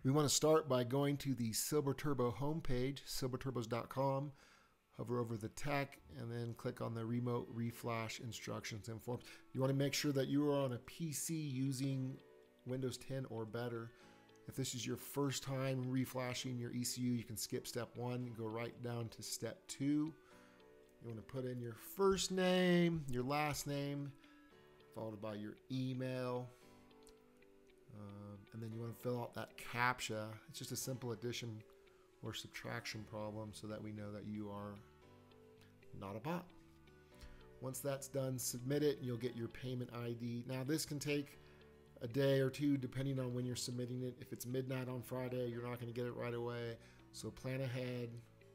We want to start by going to the Silber Turbo homepage, silberturbos.com. Hover over the tech and then click on the remote reflash instructions and forms. You want to make sure that you are on a PC using Windows 10 or better. If this is your first time reflashing your ECU, you can skip step 1 and go right down to step 2. You want to put in your first name, your last name, followed by your email. And then you want to fill out that CAPTCHA. It's just a simple addition or subtraction problem so that we know that you are not a bot. Once that's done, submit it and you'll get your payment ID. Now this can take a day or two depending on when you're submitting it. If it's midnight on Friday, you're not going to get it right away. So plan ahead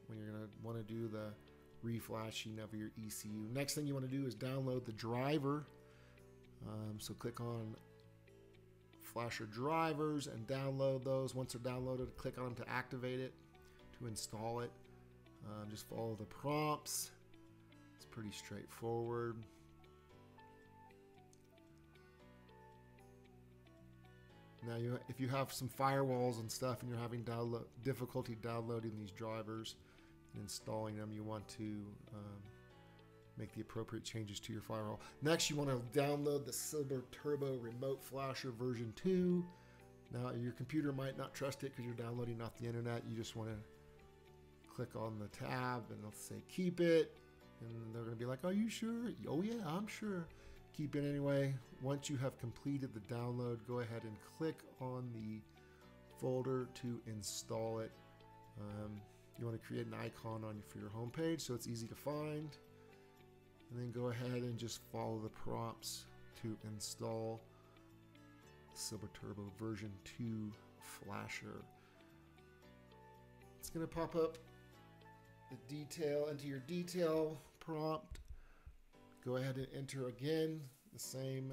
when you're going to want to do the reflashing of your ECU. Next thing you want to do is download the driver. So click on Flasher drivers and download those. Once they're downloaded, click on them to activate it, to install it. Just follow the prompts. It's pretty straightforward. Now, if you have some firewalls and stuff and you're having difficulty downloading these drivers and installing them, you want to make the appropriate changes to your firewall. Next, you want to download the Silber Turbo Remote Flasher version 2. Now, your computer might not trust it because you're downloading off the internet. You just want to click on the tab and they'll say keep it. And they're going to be like, are you sure? Oh yeah, I'm sure. Keep it anyway. Once you have completed the download, go ahead and click on the folder to install it. You want to create an icon for your home page so it's easy to find. And then go ahead and just follow the prompts to install Silber Turbo version 2 Flasher. It's going to pop up the detail into your detail prompt. Go ahead and enter again the same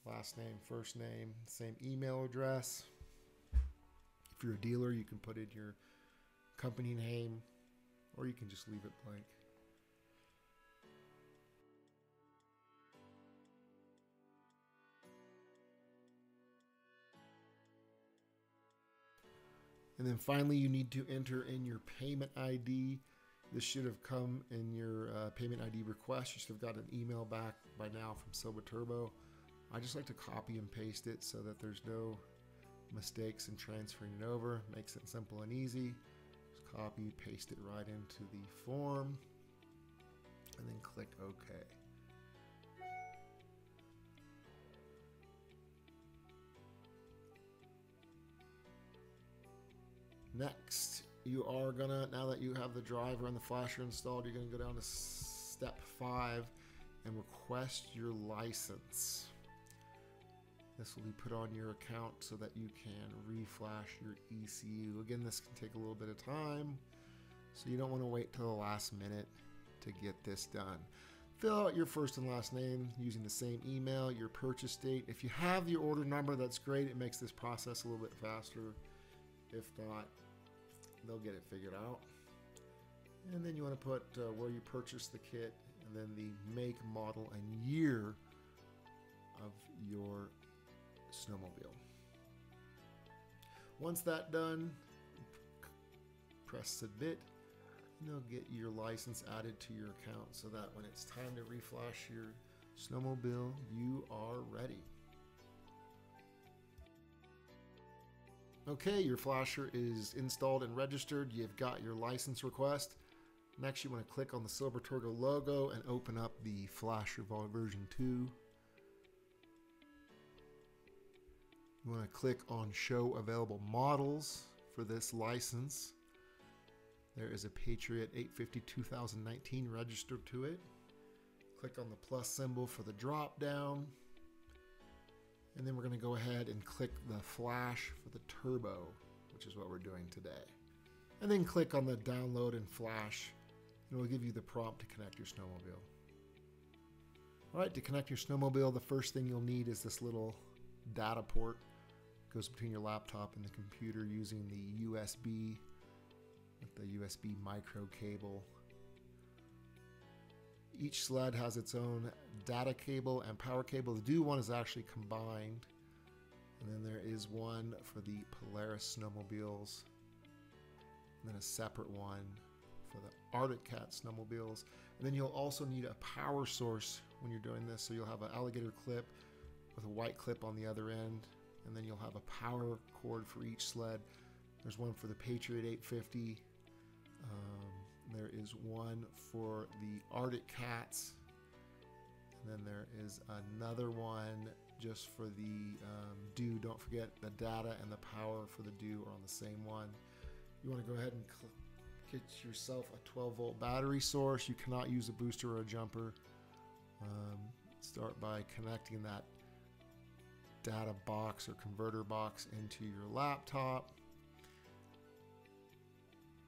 last name, first name, same email address. If you're a dealer, you can put in your company name or you can just leave it blank. And then finally, you need to enter in your payment ID. This should have come in your payment ID request. You should have got an email back by now from Silber Turbo. I just like to copy and paste it so that there's no mistakes in transferring it over. Makes it simple and easy. Just copy, paste it right into the form, and then click OK. Next, you are gonna, now that you have the driver and the flasher installed, you're gonna go down to step 5 and request your license. This will be put on your account so that you can reflash your ECU. Again, this can take a little bit of time, so you don't want to wait till the last minute to get this done. Fill out your first and last name using the same email, your purchase date. If you have your order number, that's great. It makes this process a little bit faster. If not, they'll get it figured out. And then you want to put where you purchased the kit and then the make, model, and year of your snowmobile. Once that's done, press submit and you'll get your license added to your account so that when it's time to reflash your snowmobile, you are ready. Okay, your flasher is installed and registered. You've got your license request. Next, you want to click on the Silber Turbo logo and open up the Flasher version 2. You want to click on Show Available Models for this license. There is a Patriot 850 2019 registered to it. Click on the plus symbol for the drop down. And then we're going to go ahead and click the flash for the turbo, which is what we're doing today. And then click on the download and flash, and it will give you the prompt to connect your snowmobile. All right, to connect your snowmobile, the first thing you'll need is this little data port. It goes between your laptop and the computer using the USB with the USB micro cable. Each sled has its own data cable and power cable. The new one is actually combined. And then there is one for the Polaris snowmobiles. And then a separate one for the Arctic Cat snowmobiles. And then you'll also need a power source when you're doing this. So you'll have an alligator clip with a white clip on the other end. And then you'll have a power cord for each sled. There's one for the Patriot 850. There is one for the Arctic Cats. And then there is another one just for the Dew. Don't forget the data and the power for the Dew are on the same one. You want to go ahead and get yourself a 12 volt battery source. You cannot use a booster or a jumper. Start by connecting that data box or converter box into your laptop.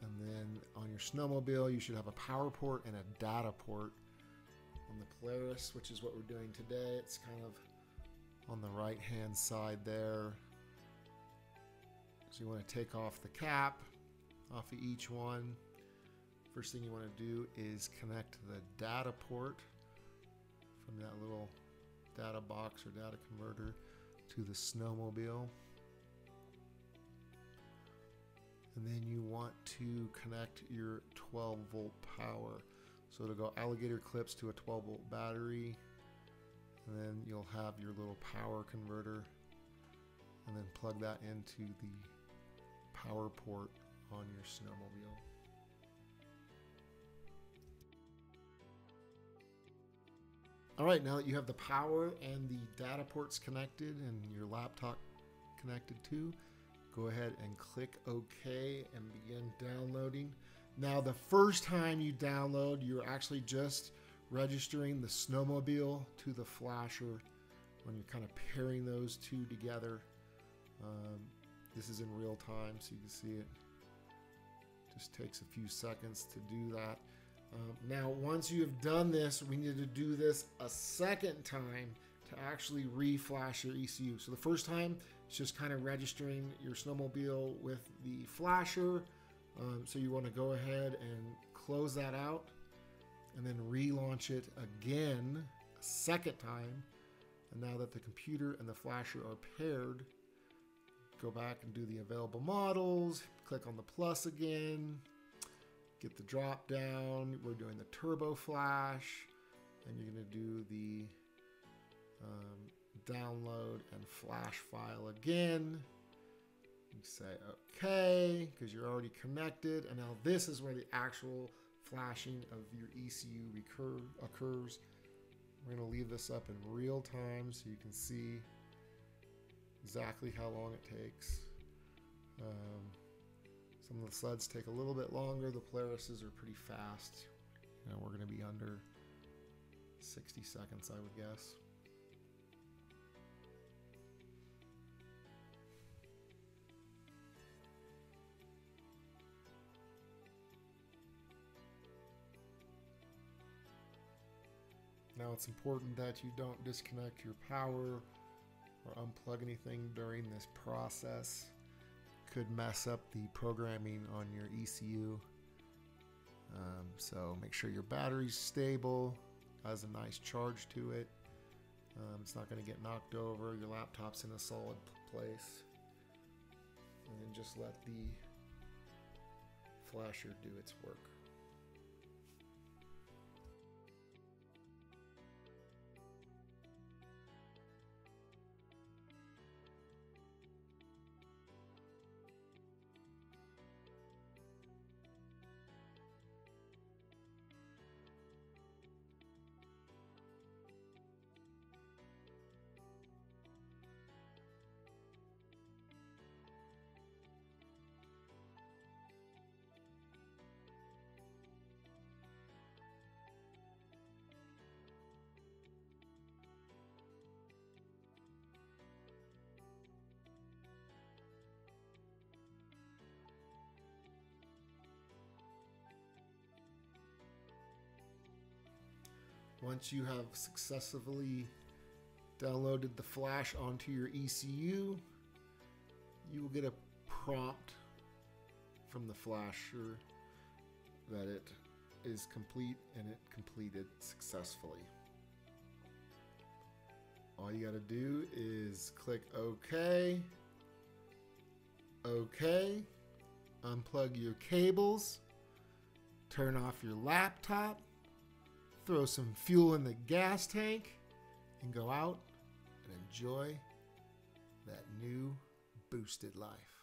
And then on your snowmobile, you should have a power port and a data port. On the Polaris, which is what we're doing today, it's kind of on the right hand side there. So you want to take off the cap off of each one. First thing you want to do is connect the data port from that little data box or data converter to the snowmobile. And then you want to connect your 12 volt power. So it'll go alligator clips to a 12 volt battery, and then you'll have your little power converter, and then plug that into the power port on your snowmobile. All right, now that you have the power and the data ports connected and your laptop connected too, go ahead and click OK and begin downloading. Now, the first time you download, you're actually just registering the snowmobile to the flasher when you're kind of pairing those two together. This is in real time, so you can see it. Just takes a few seconds to do that. Now, once you have done this, we need to do this a second time to actually reflash your ECU. So the first time, it's just kind of registering your snowmobile with the flasher. So you want to go ahead and close that out and then relaunch it again a second time. And now that the computer and the flasher are paired, go back and do the available models, click on the plus again, get the drop down. We're doing the Turbo Flash, and you're going to do the download and flash file again. You say OK because you're already connected, and now this is where the actual flashing of your ECU occurs. We're going to leave this up in real time so you can see exactly how long it takes. Some of the sleds take a little bit longer. The Polarises are pretty fast. You know, we're going to be under 60 seconds, I would guess. Now it's important that you don't disconnect your power or unplug anything during this process. Could mess up the programming on your ECU. So make sure your battery's stable, has a nice charge to it. It's not going to get knocked over. Your laptop's in a solid place. And then just let the flasher do its work. Once you have successfully downloaded the flash onto your ECU, you will get a prompt from the flasher that it is complete and it completed successfully. All you got to do is click OK. OK. Unplug your cables. Turn off your laptop. Throw some fuel in the gas tank. And go out and enjoy that new boosted life.